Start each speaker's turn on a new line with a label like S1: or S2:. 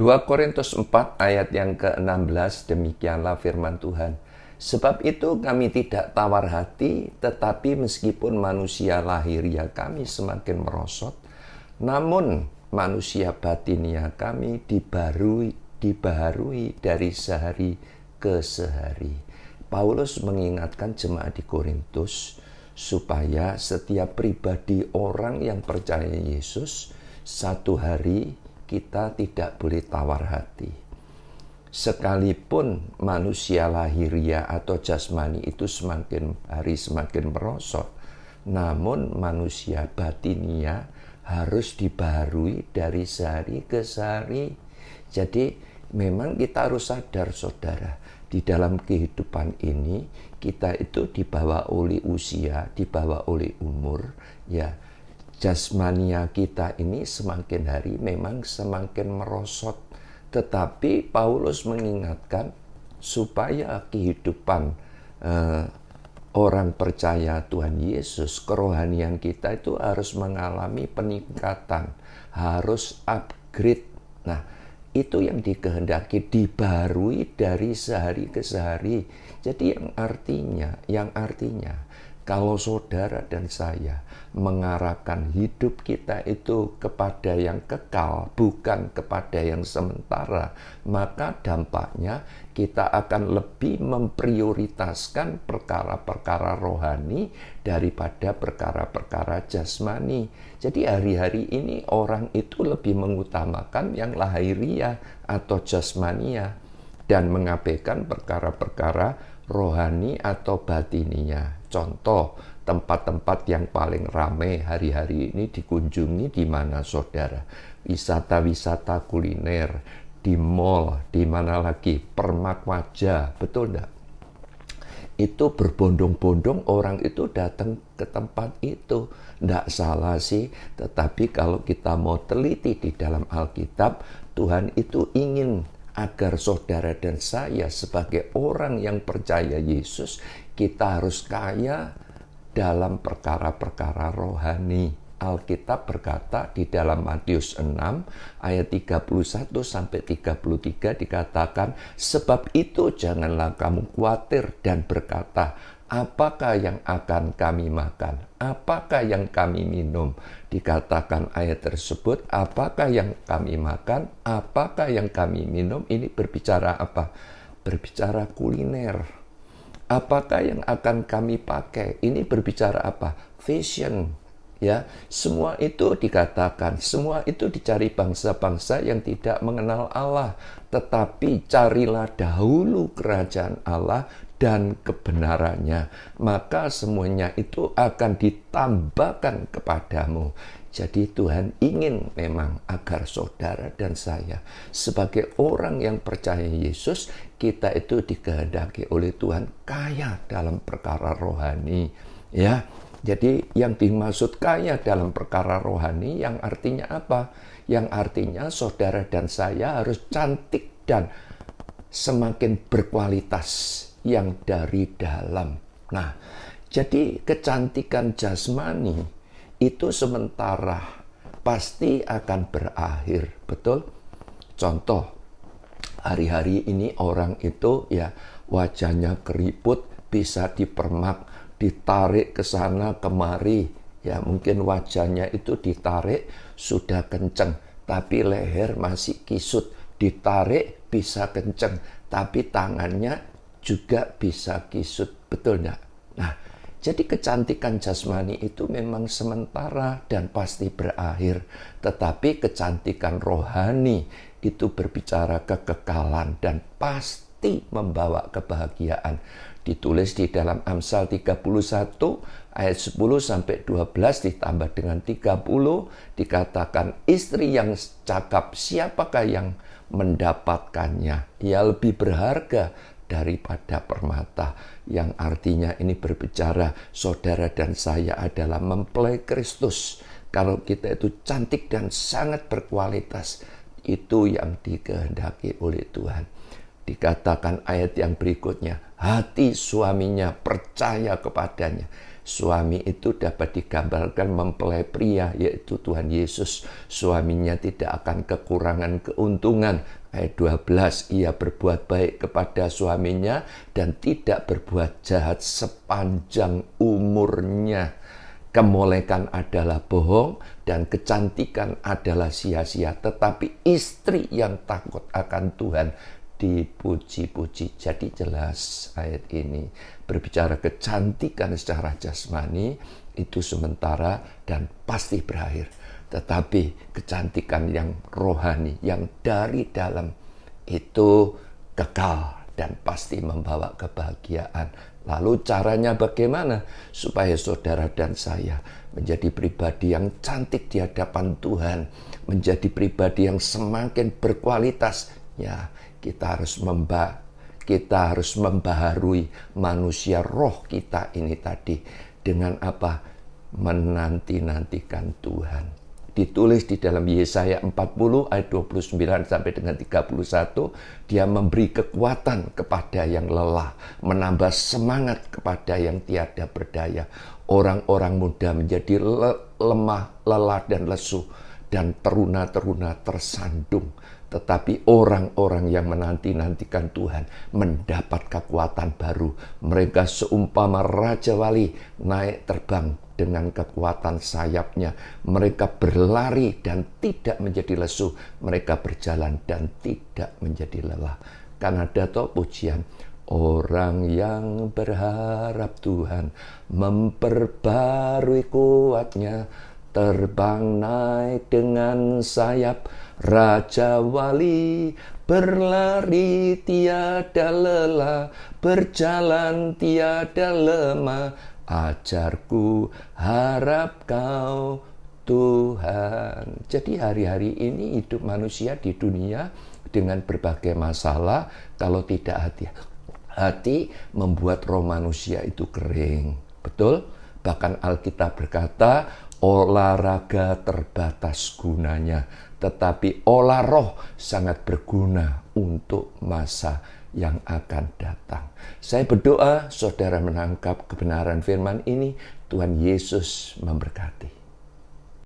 S1: 2 Korintus 4 ayat yang ke-16, demikianlah firman Tuhan. Sebab itu kami tidak tawar hati, tetapi meskipun manusia lahiriah kami semakin merosot, namun manusia batinia kami dibaharui dari sehari ke sehari. Paulus mengingatkan jemaat di Korintus supaya setiap pribadi orang yang percaya Yesus, satu hari kita tidak boleh tawar hati. Sekalipun manusia lahiriah atau jasmani itu semakin hari semakin merosot, namun manusia batinia harus dibaharui dari sehari ke sehari. Jadi memang kita harus sadar, saudara, di dalam kehidupan ini kita itu dibawa oleh usia, dibawa oleh umur, ya. Jasmania kita ini semakin hari memang semakin merosot. Tetapi Paulus mengingatkan supaya kehidupan orang percaya Tuhan Yesus, kerohanian kita itu harus mengalami peningkatan, harus upgrade. Nah, itu yang dikehendaki, dibaharui dari sehari ke sehari. Jadi yang artinya kalau saudara dan saya mengarahkan hidup kita itu kepada yang kekal, bukan kepada yang sementara, maka dampaknya kita akan lebih memprioritaskan perkara-perkara rohani daripada perkara-perkara jasmani. Jadi hari-hari ini orang itu lebih mengutamakan yang lahiriah atau jasmania dan mengabaikan perkara-perkara rohani atau batinia. Contoh, tempat-tempat yang paling ramai hari-hari ini dikunjungi di mana, saudara? Wisata-wisata kuliner, di mall, di mana lagi? Permak wajah, betul enggak? Itu berbondong-bondong orang itu datang ke tempat itu. Enggak salah sih, tetapi kalau kita mau teliti di dalam Alkitab, Tuhan itu ingin agar saudara dan saya sebagai orang yang percaya Yesus, kita harus kaya dalam perkara-perkara rohani. Alkitab berkata di dalam Matius 6 ayat 31 sampai 33 dikatakan, sebab itu janganlah kamu khawatir dan berkata, apakah yang akan kami makan? Apakah yang kami minum? Dikatakan ayat tersebut, apakah yang kami makan? Apakah yang kami minum? Ini berbicara apa? Berbicara kuliner. Apakah yang akan kami pakai? Ini berbicara apa? Fashion. Ya, semua itu dikatakan, semua itu dicari bangsa-bangsa yang tidak mengenal Allah. Tetapi carilah dahulu kerajaan Allah dan kebenarannya, maka semuanya itu akan ditambahkan kepadamu. Jadi Tuhan ingin memang agar saudara dan saya sebagai orang yang percaya Yesus, kita itu dikehendaki oleh Tuhan kaya dalam perkara rohani, ya. Jadi yang dimaksud kaya dalam perkara rohani yang artinya apa? Yang artinya saudara dan saya harus cantik dan semakin berkualitas yang dari dalam. Nah, jadi kecantikan jasmani itu sementara, pasti akan berakhir, betul? Contoh, hari-hari ini orang itu ya wajahnya keriput, bisa dipermak, ditarik ke sana kemari, ya mungkin wajahnya itu ditarik sudah kenceng, tapi leher masih kisut, ditarik bisa kenceng, tapi tangannya juga bisa kisut, betul enggak? Nah, jadi kecantikan jasmani itu memang sementara dan pasti berakhir. Tetapi kecantikan rohani itu berbicara kekekalan dan pasti membawa kebahagiaan. Ditulis di dalam Amsal 31 ayat 10 sampai 12 ditambah dengan 30 dikatakan istri yang cakap siapakah yang mendapatkannya? Ia lebih berharga daripada permata, yang artinya ini berbicara saudara dan saya adalah mempelai Kristus. Kalau kita itu cantik dan sangat berkualitas, itu yang dikehendaki oleh Tuhan. Dikatakan ayat yang berikutnya, hati suaminya percaya kepadanya. Suami itu dapat digambarkan mempelai pria, yaitu Tuhan Yesus. Suaminya tidak akan kekurangan keuntungan. Ayat 12, ia berbuat baik kepada suaminya dan tidak berbuat jahat sepanjang umurnya. Kemolekan adalah bohong dan kecantikan adalah sia-sia. Tetapi istri yang takut akan Tuhan dipuji-puji. Jadi jelas ayat ini berbicara kecantikan secara jasmani itu sementara dan pasti berakhir. Tetapi kecantikan yang rohani, yang dari dalam itu kekal dan pasti membawa kebahagiaan. Lalu caranya bagaimana supaya saudara dan saya menjadi pribadi yang cantik di hadapan Tuhan, menjadi pribadi yang semakin berkualitas? Ya, kita harus membaharui manusia roh kita ini tadi dengan apa? Menanti-nantikan Tuhan. Ditulis di dalam Yesaya 40 ayat 29 sampai dengan 31, dia memberi kekuatan kepada yang lelah, menambah semangat kepada yang tiada berdaya. Orang-orang muda menjadi lemah, lelah dan lesu, dan teruna-teruna tersandung. Tetapi orang-orang yang menanti-nantikan Tuhan mendapat kekuatan baru. Mereka seumpama Raja Wali naik terbang dengan kekuatan sayapnya. Mereka berlari dan tidak menjadi lesu. Mereka berjalan dan tidak menjadi lelah. Kan ada toh pujian, orang yang berharap Tuhan memperbarui kuatnya, terbang naik dengan sayap Raja Wali, berlari tiada lelah, berjalan tiada lemah. Ajarku harap Kau Tuhan. Jadi hari-hari ini hidup manusia di dunia dengan berbagai masalah, kalau tidak hati-hati membuat roh manusia itu kering. Betul? Bahkan Alkitab berkata, olahraga terbatas gunanya, tetapi olah roh sangat berguna untuk masa yang akan datang. Saya berdoa saudara menangkap kebenaran firman ini. Tuhan Yesus memberkati.